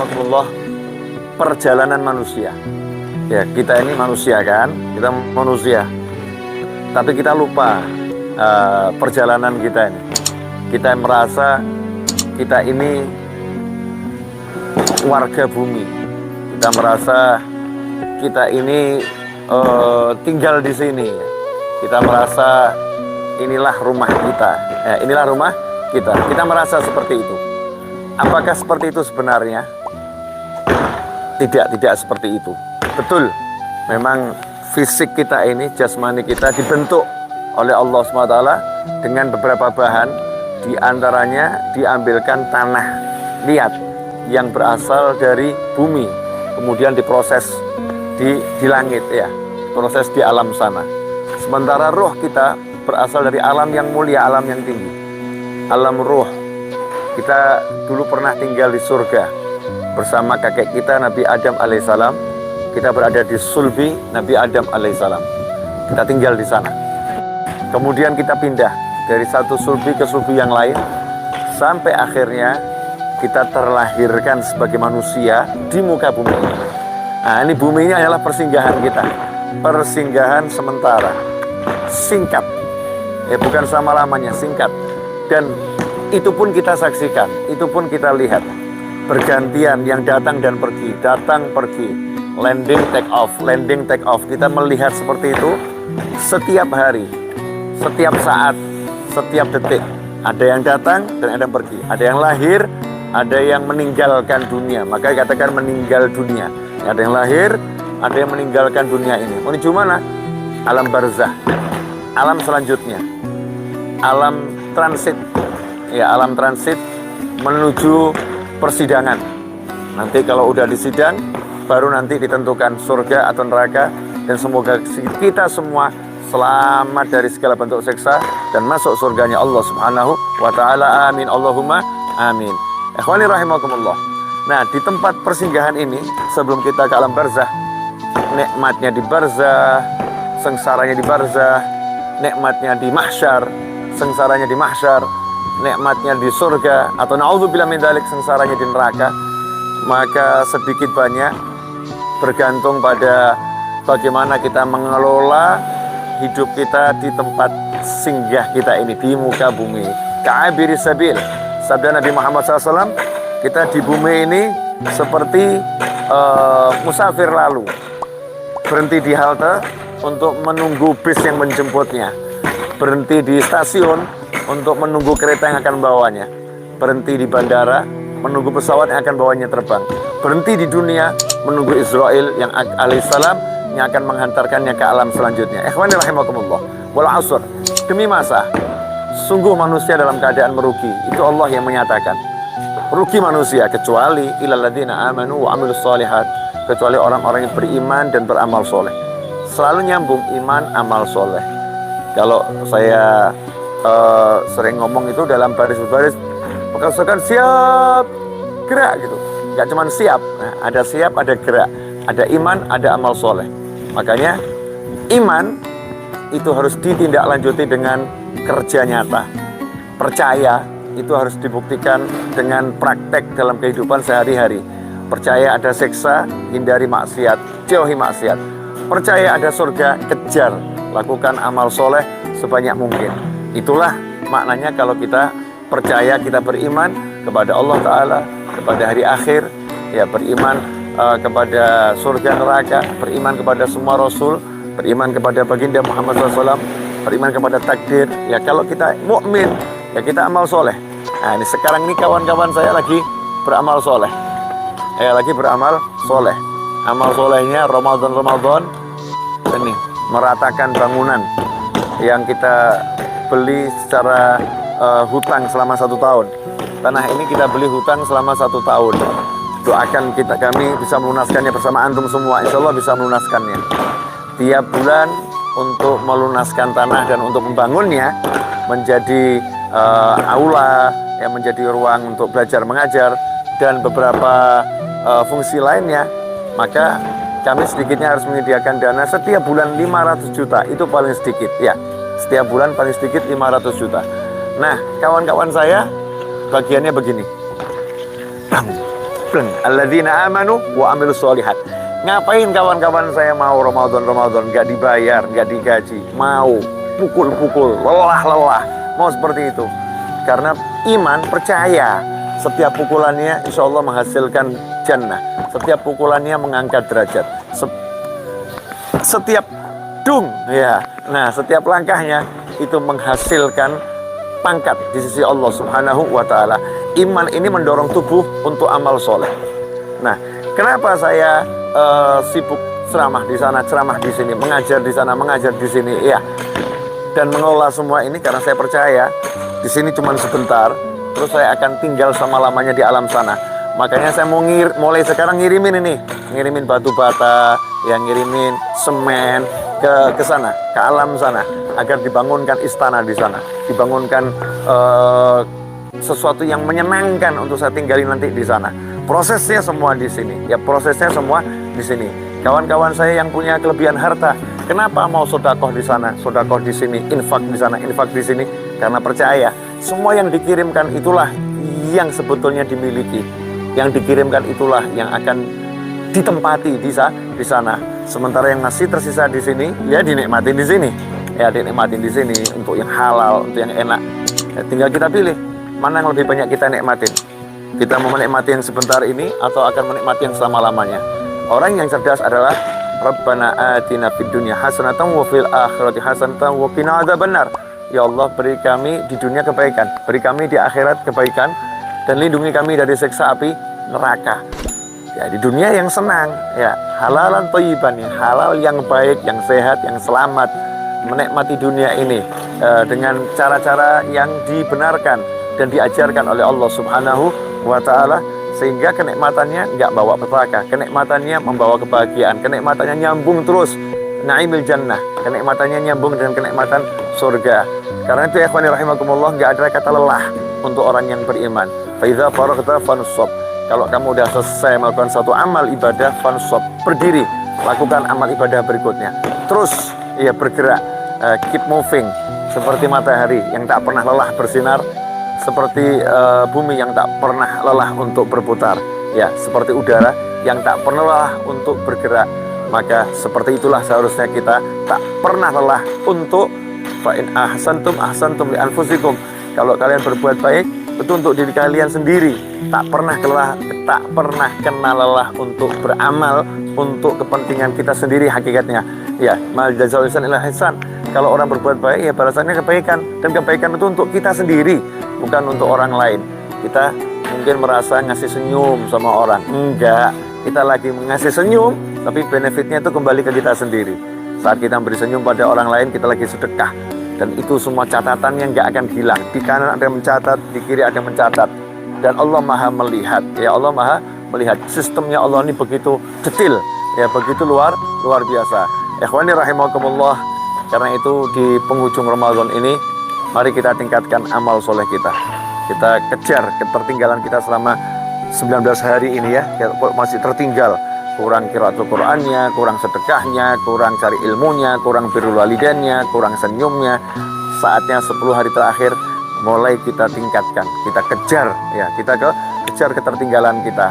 rahimakumullah, perjalanan manusia. Ya, kita ini manusia kan, kita manusia. Tapi kita lupa perjalanan kita ini. Kita merasa kita ini warga bumi. Kita merasa kita ini tinggal di sini. Kita merasa inilah rumah kita. Inilah rumah kita. Kita merasa seperti itu. Apakah seperti itu sebenarnya? Tidak seperti itu. Betul, memang fisik kita ini, jasmani kita dibentuk oleh Allah SWT dengan beberapa bahan, diantaranya diambilkan tanah liat yang berasal dari bumi, kemudian diproses di langit, ya, proses di alam sana. Sementara roh kita berasal dari alam yang mulia, alam yang tinggi, alam roh. Kita dulu pernah tinggal di surga bersama kakek kita Nabi Adam alaihissalam. Kita berada di sulbi Nabi Adam alaihissalam. Kita tinggal di sana. Kemudian kita pindah dari satu sulbi ke sulbi yang lain, sampai akhirnya kita terlahirkan sebagai manusia di muka bumi ini. Nah, ini bumi ini adalah persinggahan kita, persinggahan sementara, singkat, bukan selama-lamanya, singkat. Dan itu pun kita saksikan, itu pun kita lihat, bergantian yang datang dan pergi, datang pergi, landing take off. Kita melihat seperti itu setiap hari, setiap saat, setiap detik. Ada yang datang dan ada yang pergi, ada yang lahir, ada yang meninggalkan dunia. Maka katakan meninggal dunia. Ada yang lahir, ada yang meninggalkan dunia ini. Menuju mana? Alam barzah, alam selanjutnya, alam transit. Ya, alam transit menuju persidangan. Nanti kalau udah disidang, baru nanti ditentukan surga atau neraka. Dan semoga kita semua selamat dari segala bentuk siksa dan masuk surganya Allah Subhanahu wa ta'ala. Amin, Allahumma amin. Ikhwani rahimakumullah. Nah, di tempat persinggahan ini, sebelum kita ke alam barzah, nikmatnya di barzah, sengsaranya di barzah, nikmatnya di mahsyar, sengsaranya di mahsyar, nikmatnya di surga, atau na'udzubillah min dzalik, sengsaranya di neraka. Maka sedikit banyak bergantung pada bagaimana kita mengelola hidup kita di tempat singgah kita ini, di muka bumi. Ka'abiri sabil, sabda Nabi Muhammad SAW, kita di bumi ini seperti musafir lalu, berhenti di halte untuk menunggu bis yang menjemputnya, berhenti di stasiun untuk menunggu kereta yang akan membawanya, berhenti di bandara menunggu pesawat yang akan bawanya terbang, berhenti di dunia menunggu Israel yang alaihissalam yang akan menghantarkannya ke alam selanjutnya. Ikhwani rahimakumullah. Wal asr, demi masa, sungguh manusia dalam keadaan merugi. Itu Allah yang menyatakan. Rugi manusia kecuali ilal ladzina amanu wa amilus shalihat, kecuali orang-orang yang beriman dan beramal soleh. Selalu nyambung iman, amal soleh. Kalau saya sering ngomong itu dalam baris-baris, mengatakan siap, gerak gitu. Gak cuma siap, ada siap, ada gerak, ada iman, ada amal soleh. Makanya iman itu harus ditindaklanjuti dengan kerja nyata. Percaya itu harus dibuktikan dengan praktek dalam kehidupan sehari-hari. Percaya ada siksa, hindari maksiat, jauhi maksiat. Percaya ada surga, kejar, lakukan amal soleh sebanyak mungkin. Itulah maknanya kalau kita percaya, kita beriman kepada Allah Ta'ala, kepada hari akhir, ya, beriman kepada surga neraka, beriman kepada semua Rasul, beriman kepada baginda Muhammad SAW, beriman kepada takdir. Ya, kalau kita mukmin, ya kita amal soleh. Nah, ini sekarang ini kawan-kawan saya lagi beramal soleh. Lagi beramal soleh. Amal solehnya Ramadan ini meratakan bangunan yang kita beli secara hutang selama 1 tahun. Tanah ini kita beli hutang selama 1 tahun. Doakan kami bisa melunaskannya bersama antum semua. Insya Allah bisa melunaskannya. Tiap bulan untuk melunaskan tanah dan untuk membangunnya menjadi aula, yang menjadi ruang untuk belajar mengajar dan beberapa fungsi lainnya. Maka kami sedikitnya harus menyediakan dana setiap bulan 500 juta. Itu paling sedikit, ya. Setiap bulan paling sedikit 500 juta. Nah, kawan-kawan saya bagiannya begini. Bang, Pleng. Alladzina amanu wa amilus sholihat. Ngapain kawan-kawan saya mau Ramadan nggak dibayar, nggak digaji, mau pukul-pukul, lelah, mau seperti itu. Karena iman, percaya setiap pukulannya insya Allah menghasilkan jannah, setiap pukulannya mengangkat derajat, setiap dung ya, nah setiap langkahnya itu menghasilkan pangkat di sisi Allah Subhanahu wa Ta'ala. Iman ini mendorong tubuh untuk amal soleh. Nah, kenapa saya sibuk ceramah di sana, ceramah di sini, mengajar di sana, mengajar di sini, ya, dan mengelola semua ini karena saya percaya di sini cuma sebentar, terus saya akan tinggal selama-lamanya di alam sana. Makanya saya mau mulai sekarang ngirimin batu bata, yang ngirimin semen ke sana, ke alam sana, agar dibangunkan istana di sana, dibangunkan sesuatu yang menyenangkan untuk saya tinggali nanti di sana. Prosesnya semua di sini, ya prosesnya semua di sini. Kawan-kawan saya yang punya kelebihan harta, kenapa mau sodakoh di sana, sodakoh di sini, infak di sana, infak di sini? Karena percaya semua yang dikirimkan itulah yang sebetulnya dimiliki, yang dikirimkan itulah yang akan ditempati di sana. Sementara yang masih tersisa di sini, ya dinikmatin di sini, ya dinikmatin di sini untuk yang halal, untuk yang enak. Ya, tinggal kita pilih mana yang lebih banyak kita nikmatin. Kita mau menikmati yang sebentar ini atau akan menikmati yang selama-lamanya. Orang yang cerdas adalah Rabbana atina fid dunya hasanatan wa fil akhirati hasanatan wa qina adzabannar. Ya Allah, beri kami di dunia kebaikan, beri kami di akhirat kebaikan, dan lindungi kami dari siksa api neraka. Ya, di dunia yang senang, ya, halalan thayyiban, ya, halal yang baik, yang sehat, yang selamat, menikmati dunia ini dengan cara-cara yang dibenarkan dan diajarkan oleh Allah Subhanahu wa Ta'ala, sehingga kenikmatannya nggak bawa petaka, kenikmatannya membawa kebahagiaan, kenikmatannya nyambung terus, naimil jannah, kenikmatannya nyambung dengan kenikmatan surga. Karena itu ya ikhwani rahimakumullah, nggak ada kata lelah untuk orang yang beriman. Fa idza faraghta fansab. Kalau kamu sudah selesai melakukan suatu amal ibadah, fansab, berdiri, lakukan amal ibadah berikutnya. Terus ya bergerak, keep moving, seperti matahari yang tak pernah lelah bersinar, seperti bumi yang tak pernah lelah untuk berputar, ya, seperti udara yang tak pernah lelah untuk bergerak. Maka seperti itulah seharusnya kita tak pernah lelah untuk fa in ahsantum ahsantum li anfusikum. Kalau kalian berbuat baik, itu untuk diri kalian sendiri. Tak pernah kena lelah untuk beramal untuk kepentingan kita sendiri hakikatnya. Ya, mal jazaa'ul ihsan illa ihsan. Kalau orang berbuat baik, ya balasannya kebaikan, dan kebaikan itu untuk kita sendiri, bukan untuk orang lain. Kita mungkin merasa ngasih senyum sama orang, enggak. Kita lagi ngasih senyum, tapi benefitnya itu kembali ke kita sendiri. Saat kita beri senyum pada orang lain, kita lagi sedekah. Dan itu semua catatannya nggak akan hilang. Di kanan ada yang mencatat, di kiri ada yang mencatat. Dan Allah Maha melihat. Ya, Allah Maha melihat. Sistemnya Allah ini begitu detail, ya, begitu luar biasa. Ikhwani rahimakumullah. Karena itu di penghujung Ramadan ini, mari kita tingkatkan amal soleh kita. Kita kejar ketertinggalan kita selama 19 hari ini, ya. Masih tertinggal. Kurang qiraatul Qur'annya, kurang sedekahnya, kurang cari ilmunya, kurang birrul walidainnya, kurang senyumnya. Saatnya 10 hari terakhir mulai kita tingkatkan, kita kejar, ya, kita kejar ketertinggalan kita.